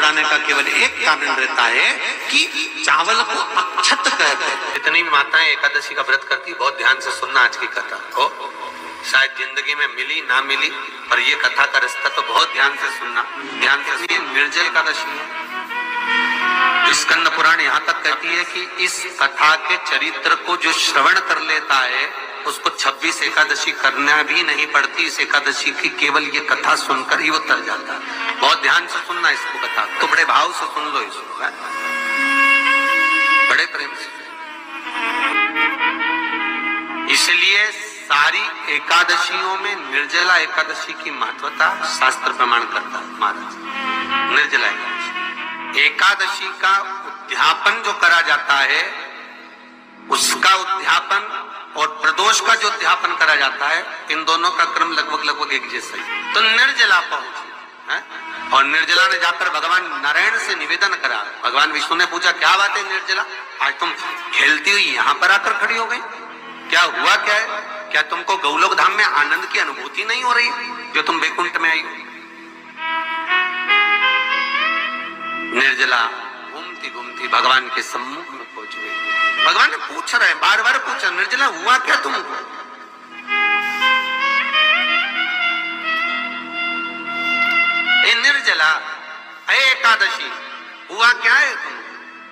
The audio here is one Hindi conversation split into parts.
मुस्कुराने का केवल एक कारण रहता है कि चावल को अक्षत कहते हैं। जितनी भी माताएं एकादशी का व्रत करती, बहुत ध्यान से सुनना आज की कथा को, शायद जिंदगी में मिली ना मिली, पर ये कथा का रिश्ता तो बहुत ध्यान से सुनना, ध्यान से। निर्जल एकादशी है। स्कंद पुराण यहाँ तक कहती है कि इस कथा के चरित्र को जो श्रवण कर लेता है उसको 26 एकादशी करना भी नहीं पड़ती। इस एकादशी की केवल ये कथा सुनकर ही वो तर जाता है। बहुत ध्यान से सुनना इसको, कथा तो बड़े भाव से सुन लो इसको, बड़े प्रेम से। इसलिए सारी एकादशियों में निर्जला एकादशी की महत्वता शास्त्र प्रमाण करता है महाराज। निर्जला एकादशी का उद्यापन जो करा जाता है, उसका उद्यापन और प्रदोष का जो उद्यापन करा जाता है, इन दोनों का क्रम लगभग एक जैसा ही। तो निर्जला पहुंची है, और निर्जला ने जाकर भगवान नारायण से निवेदन करा। भगवान विष्णु ने पूछा, क्या बात है निर्जला, आज तुम खेलती हुई यहाँ पर आकर खड़ी हो गई, क्या हुआ, क्या है? क्या तुमको गौलोक धाम में आनंद की अनुभूति नहीं हो रही जो तुम वैकुंठ में आई हो? निर्जला घूमती घूमती भगवान के सम्मुख में पहुंच गई। भगवान ने पूछ रहे, बार बार पूछा, निर्जला हुआ क्या तुमको? ए निर्जला, ए एकादशी, हुआ क्या है तुम?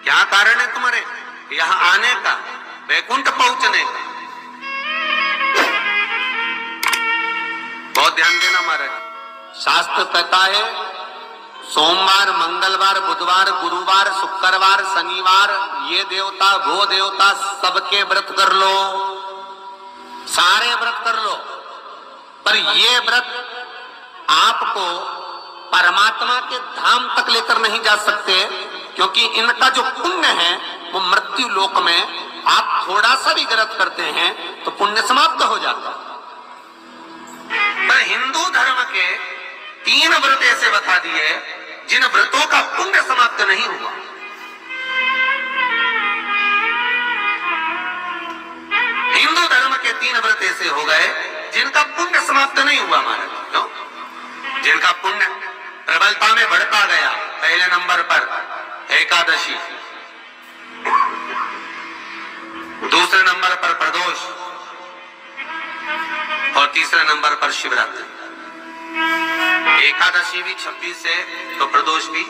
क्या कारण है तुम्हारे यहाँ आने का, वैकुंठ पहुंचने का? बहुत ध्यान देना महाराज। शास्त्र कहता है सोमवार, मंगलवार, बुधवार, गुरुवार, शुक्रवार, शनिवार, ये देवता वो देवता सबके व्रत कर लो, सारे व्रत कर लो, पर ये व्रत आपको परमात्मा के धाम तक लेकर नहीं जा सकते, क्योंकि इनका जो पुण्य है वो मृत्यु लोक में आप थोड़ा सा भी व्रत करते हैं तो पुण्य समाप्त हो जाता है। पर हिंदू धर्म के 3 व्रत ऐसे बता दिए जिन व्रतों का पुण्य समाप्त नहीं हुआ। हिंदू धर्म के 3 व्रत ऐसे हो गए जिनका पुण्य समाप्त नहीं हुआ महाराज। क्यों? जिनका पुण्य प्रबलता में बढ़ता गया। पहले नंबर पर एकादशी, दूसरे नंबर पर प्रदोष, और तीसरे नंबर पर शिवरात्रि। एकादशी भी 26 है तो प्रदोष भी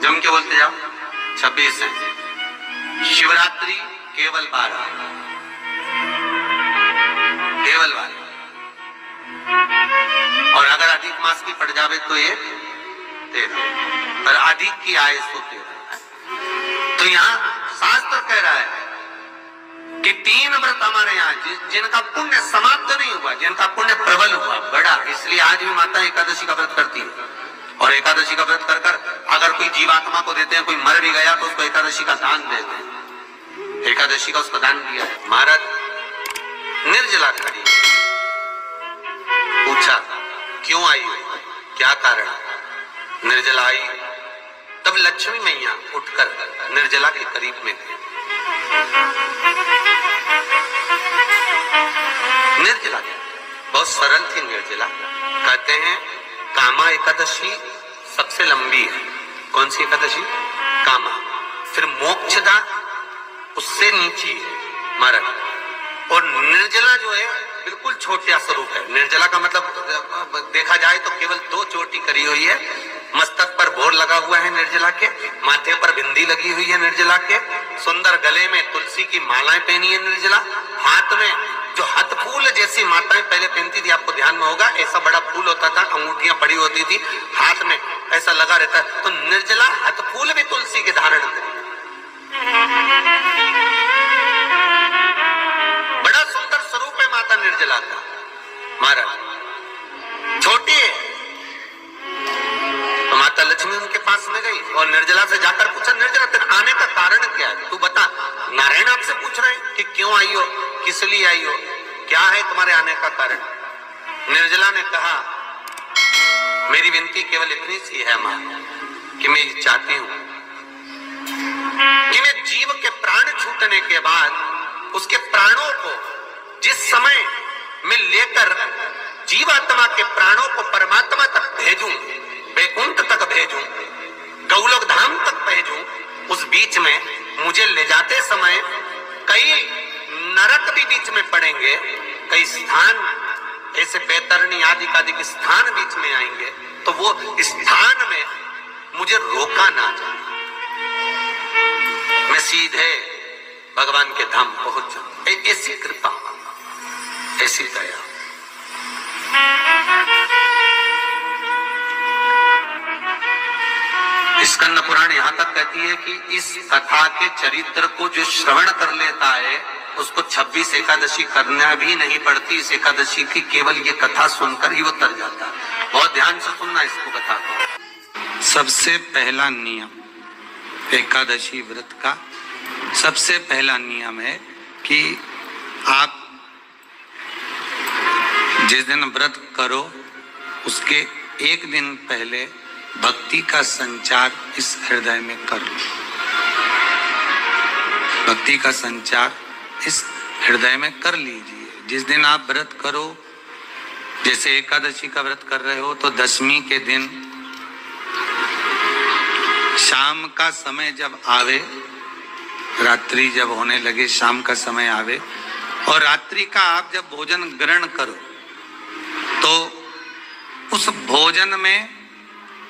जम के बोलते जाओ 26 है। शिवरात्रि केवल 12, केवल 12, और अगर अधिक मास की पड़ जावे तो ये 13, पर अधिक की आय तो 13। तो यहाँ शास्त्र कह रहा है कि 3 व्रत हमारे यहाँ जिनका पुण्य समाप्त नहीं हुआ, जिनका पुण्य प्रबल हुआ, बड़ा। इसलिए आज भी माता एकादशी का व्रत करती है, और एकादशी का व्रत कर कर अगर कोई जीवात्मा को देते हैं, कोई मर भी गया तो उसको एकादशी का दान देते हैं। एकादशी का उसको दान दिया। महाराज निर्जला खड़ी, पूछा क्यों आई हो, क्या कारण? निर्जला आई, तब लक्ष्मी मैया उठकर निर्जला के करीब में गई। निर्जला बहुत सरल थी निर्जला। कहते हैं कामा एकादशी सबसे लंबी है। कौन सी एकादशी? कामा। फिर मोक्षदा उससे नीची है महाराज। और निर्जला जो है बिल्कुल छोटा स्वरूप है। निर्जला का मतलब देखा जाए तो केवल 2 चोटी करी हुई है। मस्तक पर भोर लगा हुआ है निर्जला के, माथे पर बिंदी लगी हुई है निर्जला के, सुंदर गले में तुलसी की मालाएं पहनी है निर्जला, हाथ में जो हाथ फूल जैसी माताएं पहले पहनती थी, आपको ध्यान में होगा, ऐसा बड़ा फूल होता था, अंगूठियां पड़ी होती थी, हाथ में ऐसा लगा रहता है। तो निर्जला हाथ फूल भी तुलसी के धारण करी। बड़ा सुंदर स्वरूप है माता निर्जला का महाराज। छोटी है तो माता लक्ष्मी उनके पास में गई और निर्जला से जाकर पूछा, निर्जला तेरे आने का कारण क्या है, तू बता। नारायण आपसे पूछ रहे हैं कि क्यों आई हो, किस लिए आई हो, क्या है तुम्हारे आने का कारण? निर्जला ने कहा, मेरी विनती केवल इतनी सी है मां कि मैं ये चाहती हूं कि मैं जीव के प्राण छूटने के बाद उसके प्राणों को जिस समय मैं लेकर जीवात्मा के प्राणों को परमात्मा तक भेजूं, वैकुंठ तक भेजूं, बीच में मुझे ले जाते समय कई नरक भी बीच में पड़ेंगे, कई स्थान ऐसे बैतरणी आदि के स्थान बीच में आएंगे, तो वो स्थान में मुझे रोका ना जाए, मैं सीधे भगवान के धाम पहुंच जाऊं। ऐसी कृपा, ऐसी दया। स्कंद पुराण यहां तक कहती है कि इस कथा के चरित्र को जो श्रवण कर लेता है उसको 26 एकादशी करना भी नहीं पड़ती। इस एकादशी की केवल ये कथा सुनकर ही वो तर जाता है। बहुत ध्यान से सुनना इसको, कथा को। सबसे पहला नियम एकादशी व्रत का, सबसे पहला नियम है कि आप जिस दिन व्रत करो उसके एक दिन पहले भक्ति का संचार इस हृदय में कर लो। भक्ति का संचार इस हृदय में कर लीजिए। जिस दिन आप व्रत करो, जैसे एकादशी का व्रत कर रहे हो तो दशमी के दिन शाम का समय जब आवे, रात्रि जब होने लगे, शाम का समय आवे और रात्रि का आप जब भोजन ग्रहण करो तो उस भोजन में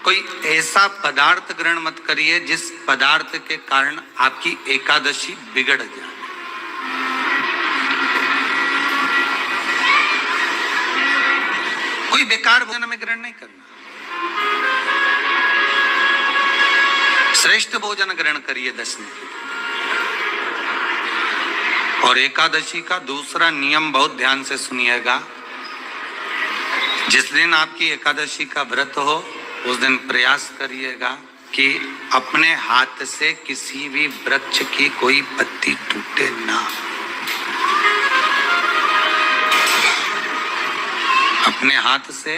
कोई ऐसा पदार्थ ग्रहण मत करिए जिस पदार्थ के कारण आपकी एकादशी बिगड़ जाए। कोई बेकार भोजन में ग्रहण नहीं करना, श्रेष्ठ भोजन ग्रहण करिए दशमी के। और एकादशी का दूसरा नियम बहुत ध्यान से सुनिएगा। जिस दिन आपकी एकादशी का व्रत हो उस दिन प्रयास करिएगा कि अपने हाथ से किसी भी वृक्ष की कोई पत्ती टूटे ना। अपने हाथ से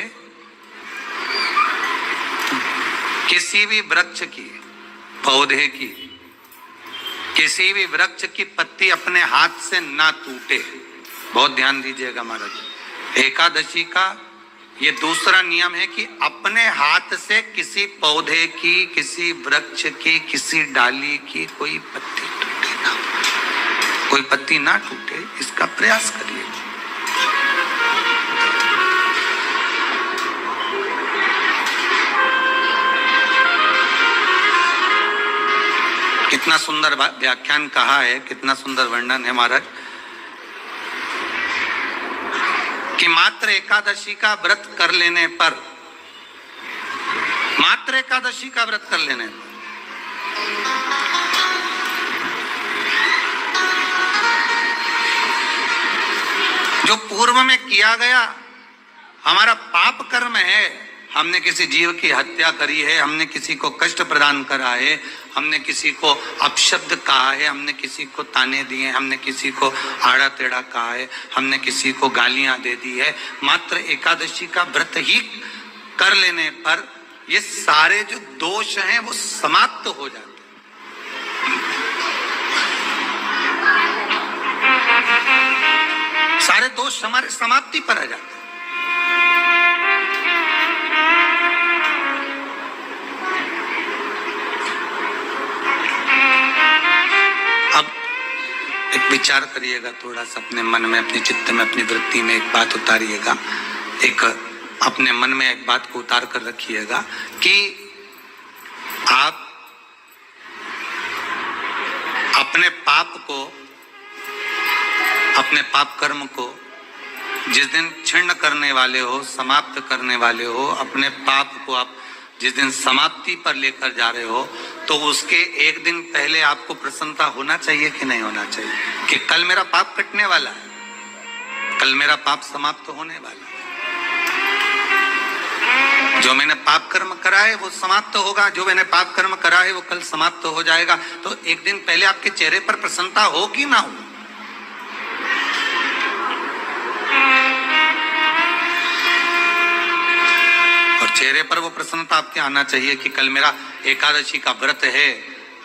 किसी भी वृक्ष की, पौधे की, किसी भी वृक्ष की पत्ती अपने हाथ से ना टूटे। बहुत ध्यान दीजिएगा महाराज। एकादशी का ये दूसरा नियम है कि अपने हाथ से किसी पौधे की, किसी वृक्ष की, किसी डाली की कोई पत्ती टूटे ना, कोई पत्ती ना टूटे, इसका प्रयास करिए। कितना सुंदर व्याख्यान कहा है, कितना सुंदर वर्णन है महाराज कि मात्र एकादशी का व्रत कर लेने पर, मात्र एकादशी का व्रत कर लेने पर जो पूर्व में किया गया हमारा पाप कर्म है, हमने किसी जीव की हत्या करी है, हमने किसी को कष्ट प्रदान करा है, हमने किसी को अपशब्द कहा है, हमने किसी को ताने दिए, हमने किसी को आड़ा टेढ़ा कहा है, हमने किसी को गालियां दे दी है, मात्र एकादशी का व्रत ही कर लेने पर ये सारे जो दोष हैं वो समाप्त हो जाते हैं। सारे दोष हमारे समाप्ति पर आ जाते हैं। एक विचार करिएगा थोड़ा सा अपने मन में, अपने चित्त में, अपनी वृत्ति में एक बात उतारिएगा। एक अपने मन में एक बात को उतार कर रखिएगा कि आप अपने पाप को, अपने पाप कर्म को जिस दिन क्षीण करने वाले हो, समाप्त करने वाले हो, अपने पाप को आप जिस दिन समाप्ति पर लेकर जा रहे हो तो उसके एक दिन पहले आपको प्रसन्नता होना चाहिए कि नहीं होना चाहिए कि कल मेरा पाप कटने वाला है, कल मेरा पाप समाप्त होने वाला है। जो मैंने पाप कर्म करा है वो समाप्त होगा, जो मैंने पाप कर्म करा है वो कल समाप्त हो जाएगा। तो एक दिन पहले आपके चेहरे पर प्रसन्नता हो कि ना हो? चेहरे पर वो प्रसन्नता आपके आना चाहिए कि कल मेरा एकादशी का व्रत है,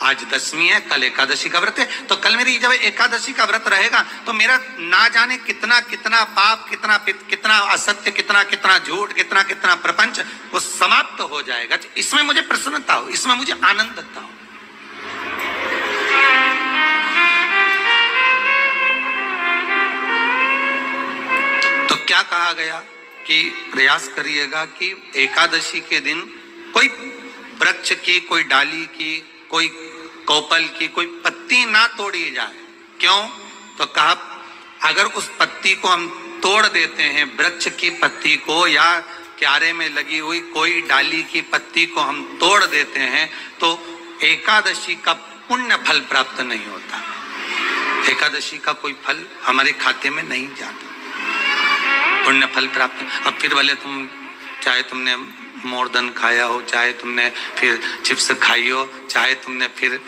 आज दशमी है, कल एकादशी का व्रत है, तो कल मेरी जब एकादशी का व्रत रहेगा तो मेरा ना जाने कितना कितना पाप, कितना असत्य, कितना झूठ, कितना प्रपंच वो समाप्त हो जाएगा। इसमें मुझे प्रसन्नता हो, इसमें मुझे आनंदता हो। कहा गया कि प्रयास करिएगा कि एकादशी के दिन कोई वृक्ष की, कोई डाली की, कोई कोपल की कोई पत्ती ना तोड़ी जाए। क्यों? तो कहा अगर उस पत्ती को हम तोड़ देते हैं, वृक्ष की पत्ती को या क्यारे में लगी हुई कोई डाली की पत्ती को हम तोड़ देते हैं, तो एकादशी का पुण्य फल प्राप्त नहीं होता। एकादशी का कोई फल हमारे खाते में नहीं जाता, पुण्य फल प्राप्त। अब फिर भले तुम चाहे तुमने मोरदन खाया हो, चाहे तुमने फिर चिप्स खाई हो, चाहे तुमने फिर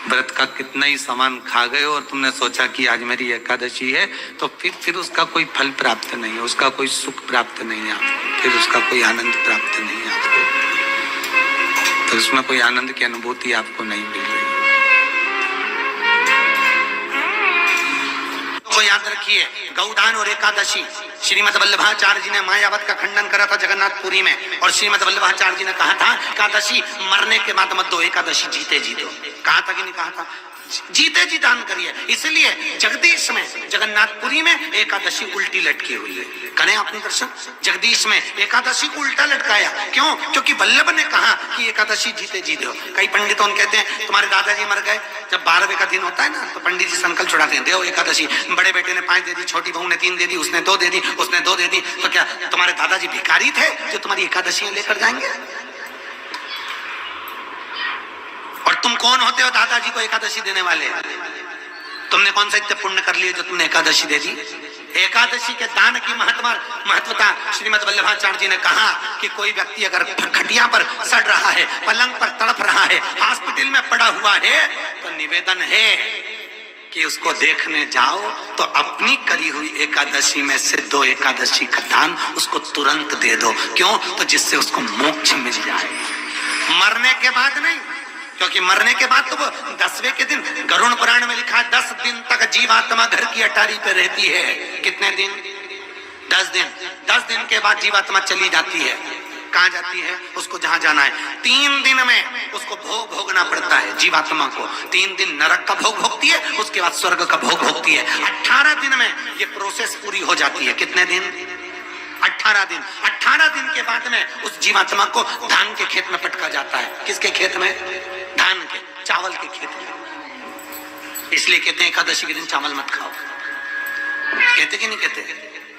व्रत का कितना ही सामान खा गए हो और तुमने सोचा कि आज मेरी एकादशी है, तो फिर उसका कोई फल प्राप्त नहीं है, उसका कोई सुख प्राप्त नहीं है आपको, फिर उसका कोई आनंद प्राप्त नहीं है आपको, तो उसमें कोई आनंद की अनुभूति आपको नहीं मिल रही। तो याद रखिए, गौदान और एकादशी, श्रीमद वल्लभाचार्य जी ने मायावत का खंडन करा था जगन्नाथपुरी में, और श्रीमद वल्लभाचार्य जी ने कहा था एकादशी मरने के बाद मत दो, एकादशी जीते जी दो। कहा था कि नहीं कहा था? जीते जी दान करिए। इसलिए जगदीश में, जगन्नाथपुरी में एकादशी उल्टी लटकी हुई है। करें आपने दर्शन? जगदीश में एकादशी को उल्टा लटकाया। क्यों? क्योंकि वल्लभ ने कहा कि एकादशी जीते जी दो। कई पंडितों कहते हैं तुम्हारे दादाजी मर गए, जब 12वें का दिन होता है ना, तो पंडित जी संकल्प छुड़ाते हैं, देव एकादशी। बड़े बेटे ने 5 दे दी, छोटी बहू ने 3 दे दी, उसने 2 दे दी, उसने 2 दे दी, तो क्या तुम्हारे दादाजी भिखारी थे जो तुम्हारी एकादशियां लेकर जाएंगे? और तुम कौन होते हो दादाजी को एकादशी देने वाले? तुमने कौन सा इतने पुण्य कर लिए जो तुमने एकादशी दे दी? एकादशी के दान की महत्वता श्रीमद वल्लभाचार्य जी ने कहा कि कोई व्यक्ति अगर खटिया पर सड़ रहा है, पलंग पर तड़प रहा है, हॉस्पिटल में पड़ा हुआ है, तो निवेदन है कि उसको देखने जाओ तो अपनी करी हुई एकादशी में से 2 एकादशी का दान उसको तुरंत दे दो। क्यों? तो जिससे उसको मोक्ष मिल जाए, मरने के बाद नहीं। क्योंकि मरने के बाद तो वो 10वें के दिन, गरुड़ पुराण में लिखा है 10 दिन तक जीवात्मा घर की अटारी पे रहती है। कितने दिन? 10 दिन। 10 दिन के बाद जीवात्मा चली जाती है। कहाँ जाती है? उसको जहां जाना है। 3 दिन में उसको भोग भोगना पड़ता है जीवात्मा को। 3 दिन नरक का भोग भोगती है, उसके बाद स्वर्ग का भोग भोगती है। 18 दिन में ये प्रोसेस पूरी हो जाती है। कितने दिन? 18 दिन। 18 दिन के बाद में उस जीवात्मा को धान के खेत में पटका जाता है। किसके खेत में? धान के, चावल के खेत में। इसलिए कहते हैं एकादशी के दिन चावल मत खाओ। कहते कि नहीं कहते?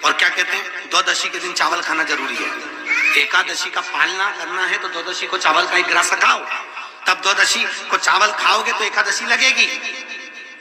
और क्या कहते हैं? द्वादशी के दिन चावल खाना जरूरी है। एकादशी का पालना करना है तो द्वादशी को चावल का 1 गिलास खाओ, तब द्वादशी को चावल खाओगे तो एकादशी लगेगी।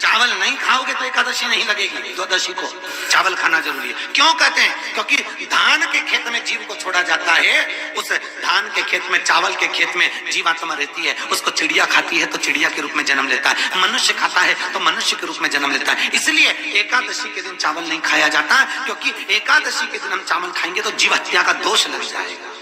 चावल नहीं खाओगे तो एकादशी नहीं लगेगी। द्वादशी को चावल खाना जरूरी है। क्यों कहते हैं? क्योंकि धान के खेत में जीव को छोड़ा जाता है, उस धान के खेत में, चावल के खेत में जीवात्मा रहती है। उसको चिड़िया खाती है तो चिड़िया के रूप में जन्म लेता है, मनुष्य खाता है तो मनुष्य के रूप में जन्म लेता है। इसलिए एकादशी के दिन चावल नहीं खाया जाता, क्योंकि एकादशी के दिन हम चावल खाएंगे तो जीव हत्या का दोष लग जाएगा।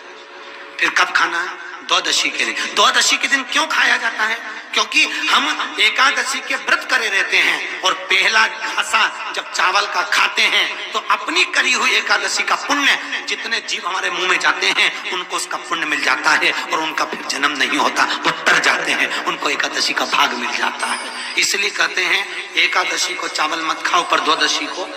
फिर कब खाना है? द्वादशी के दिन। द्वादशी के दिन क्यों खाया जाता है? क्योंकि हम एकादशी के व्रत करे रहते हैं, और पहला घासा जब चावल का खाते हैं तो अपनी करी हुई एकादशी का पुण्य, जितने जीव हमारे मुंह में जाते हैं उनको उसका पुण्य मिल जाता है, और उनका फिर जन्म नहीं होता, वो तर जाते हैं, उनको एकादशी का भाग मिल जाता है। इसलिए कहते हैं एकादशी को चावल मत खाओ, पर द्वादशी को